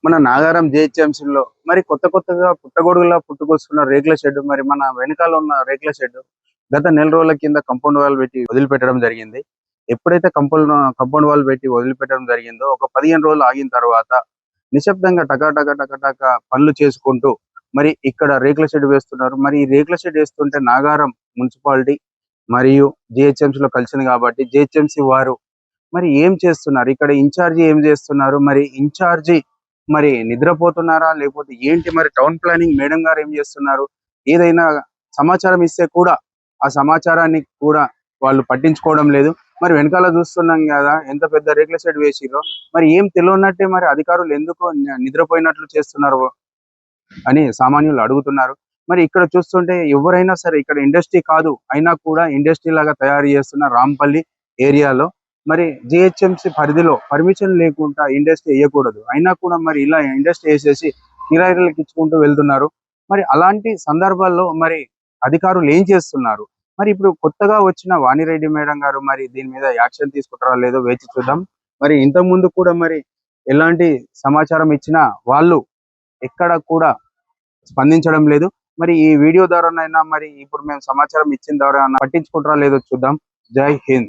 మన నాగారం జిహెచ్ఎంసీలో మరి కొత్తగా పుట్టగొడుగులా పుట్టుకొస్తున్న రేకుల షెడ్, మరి మన వెనకాల ఉన్న రేకుల షెడ్ గత నెల రోజుల కింద కంపౌండ్ వాల్ పెట్టి వదిలిపెట్టడం జరిగింది. ఎప్పుడైతే కంపౌండ్ వాల్ పెట్టి వదిలిపెట్టడం జరిగిందో ఒక 15 రోజులు ఆగిన తర్వాత నిశ్శబ్దంగా టక పనులు చేసుకుంటూ మరి ఇక్కడ రేకుల షెడ్ వేస్తున్నారు. మరి ఈ రేకుల షెడ్ వేస్తుంటే నాగారం మున్సిపాలిటీ మరియు జిహెచ్ఎంసీలో కలిసింది కాబట్టి జిహెచ్ఎంసీ వారు మరి ఏం చేస్తున్నారు, ఇక్కడ ఇన్ఛార్జి ఏం చేస్తున్నారు, మరి ఇన్ఛార్జి మరి నిద్రపోతున్నారా లేకపోతే ఏంటి, మరి టౌన్ ప్లానింగ్ మేడం గారు ఏం చేస్తున్నారు, ఏదైనా సమాచారం ఇస్తే కూడా ఆ సమాచారాన్ని కూడా వాళ్ళు పట్టించుకోవడం లేదు. మరి వెనకాల చూస్తున్నాం కదా ఎంత పెద్ద రేకుల షెడ్ వేసిరో, మరి ఏం తెలియనట్టే మరి అధికారులు ఎందుకు నిద్రపోయినట్లు చేస్తున్నారు అని సామాన్యులు అడుగుతున్నారు. మరి ఇక్కడ చూస్తుంటే ఎవరైనా సరే ఇక్కడ ఇండస్ట్రీ కాదు అయినా కూడా ఇండస్ట్రీ లాగా తయారు చేస్తున్న రాంపల్లి ఏరియాలో మరి జిహెచ్ఎంసీ పరిధిలో పర్మిషన్ లేకుండా ఇండస్ట్రీ వేయకూడదు, అయినా కూడా మరి ఇలా ఇండస్ట్రీ వేసేసి కిరాయిలకు ఇచ్చుకుంటూ వెళ్తున్నారు. మరి అలాంటి సందర్భాల్లో మరి అధికారులు ఏం చేస్తున్నారు, మరి ఇప్పుడు కొత్తగా వచ్చిన వాణిరెడ్డి మేడం గారు మరి దీని మీద యాక్షన్ తీసుకుంటారా లేదో వేచి చూద్దాం. మరి ఇంతకు ముందు కూడా మరి ఎలాంటి సమాచారం ఇచ్చినా వాళ్ళు ఎక్కడ కూడా స్పందించడం లేదు. మరి ఈ వీడియో ద్వారానైనా మరి ఇప్పుడు మేము సమాచారం ఇచ్చిన ద్వారా పట్టించుకుంటారా లేదో చూద్దాం. జై హింద్.